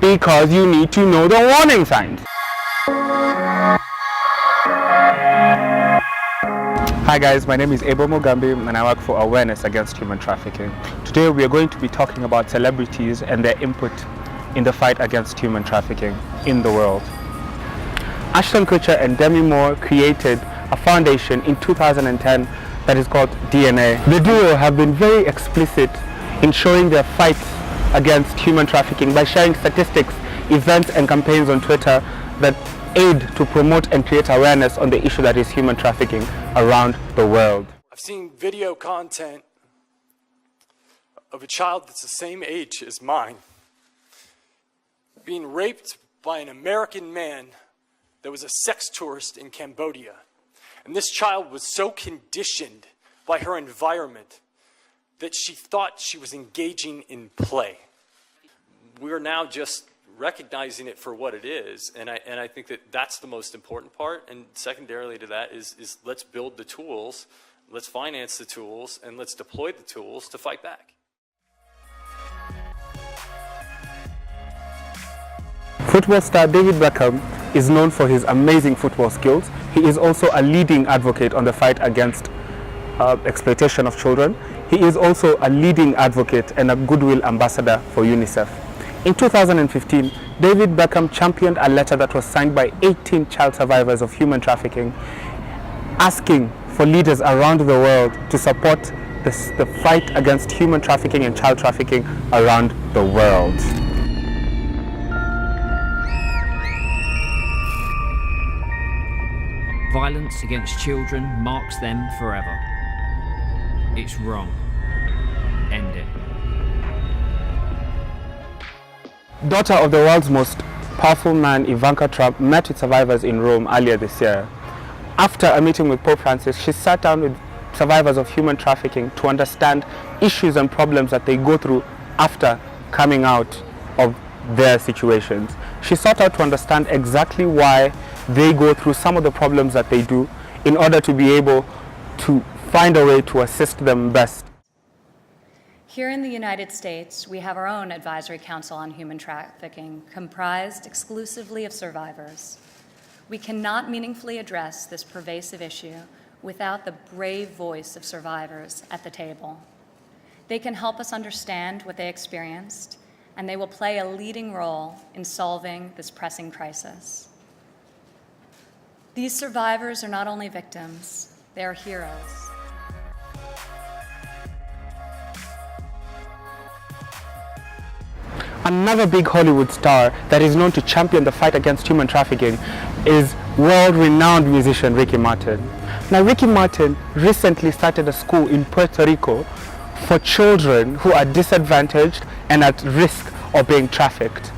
because you need to know the warning signs. Hi guys, my name is Abel Mugambi and I work for Awareness Against Human Trafficking. Today we are going to be talking about celebrities and their input in the fight against human trafficking in the world. Ashton, Kutcher and Demi created a foundation in 2010 that is called DNA. The duo have been very explicit in showing their fight against human trafficking by sharing statistics, events and campaigns on Twitter that aid to promote and create awareness on the issue that is human trafficking around the world. I've seen video content of a child that's the same age as mine being raped by an American man that was a sex tourist in Cambodia. And this child was so conditioned by her environment that she thought she was engaging in play. We're now just recognizing it for what it is, and I think that that's the most important part. And secondarily to that is let's build the tools, let's finance the tools, and let's deploy the tools to fight back. Football star David Beckham is known for his amazing football skills. He is also a leading advocate on the fight against exploitation of children. He is also a leading advocate and a goodwill ambassador for UNICEF. In 2015, David Beckham championed a letter that was signed by 18 child survivors of human trafficking, asking for leaders around the world to support the fight against human trafficking and child trafficking around the world. Violence against children marks them forever. It's wrong. End it. Daughter of the world's most powerful man, Ivanka Trump, met with survivors in Rome earlier this year. After a meeting with Pope Francis, she sat down with survivors of human trafficking to understand issues and problems that they go through after coming out of their situations. She sought out to understand exactly why they go through some of the problems that they do in order to be able to find a way to assist them best. Here in the United States, we have our own Advisory Council on Human Trafficking, comprised exclusively of survivors. We cannot meaningfully address this pervasive issue without the brave voice of survivors at the table. They can help us understand what they experienced, and they will play a leading role in solving this pressing crisis. These survivors are not only victims, they are heroes. Another big Hollywood star that is known to champion the fight against human trafficking is world-renowned musician Ricky Martin. Now, Ricky Martin recently started a school in Puerto Rico for children who are disadvantaged and at risk of being trafficked.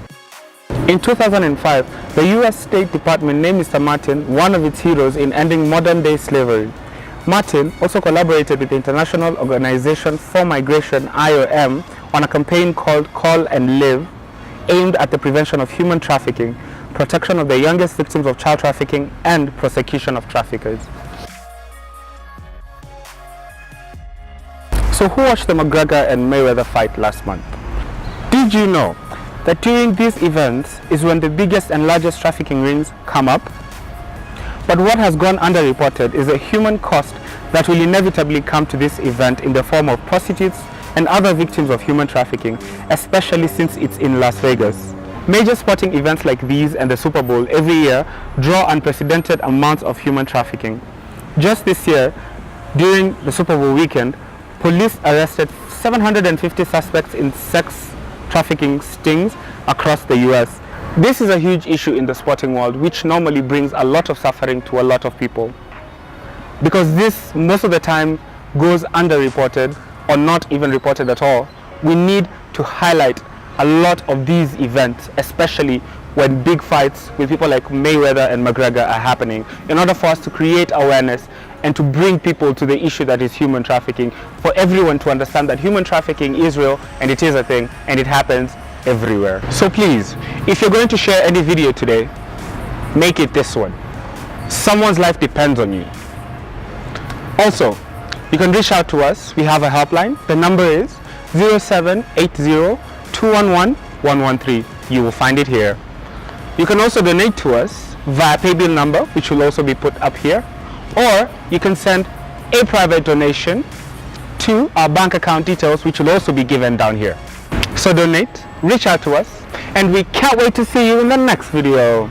In 2005, the US State Department named Mr. Martin one of its heroes in ending modern-day slavery. Martin also collaborated with the International Organization for Migration, IOM, on a campaign called Call and Live, aimed at the prevention of human trafficking, protection of the youngest victims of child trafficking, and prosecution of traffickers. So who watched the McGregor and Mayweather fight last month? Did you know that during these events is when the biggest and largest trafficking rings come up? But what has gone underreported is the human cost that will inevitably come to this event in the form of prostitutes and other victims of human trafficking, especially since it's in Las Vegas. Major sporting events like these and the Super Bowl every year draw unprecedented amounts of human trafficking. Just this year, during the Super Bowl weekend, police arrested 750 suspects in sex trafficking stings across the US. This is a huge issue in the sporting world, which normally brings a lot of suffering to a lot of people. Because this, most of the time, goes underreported or not even reported at all. We need to highlight a lot of these events, especially when big fights with people like Mayweather and McGregor are happening, in order for us to create awareness and to bring people to the issue that is human trafficking, for everyone to understand that human trafficking is real and it is a thing and it happens everywhere. So please, if you're going to share any video today, make it this one. Someone's life depends on you. Also, you can reach out to us. We have a helpline. The number is 0780 211 113. you will find it here. You can also donate to us via paybill number, which will also be put up here, or you can send a private donation to our bank account details, which will also be given down here. So donate, reach out to us, and we can't wait to see you in the next video.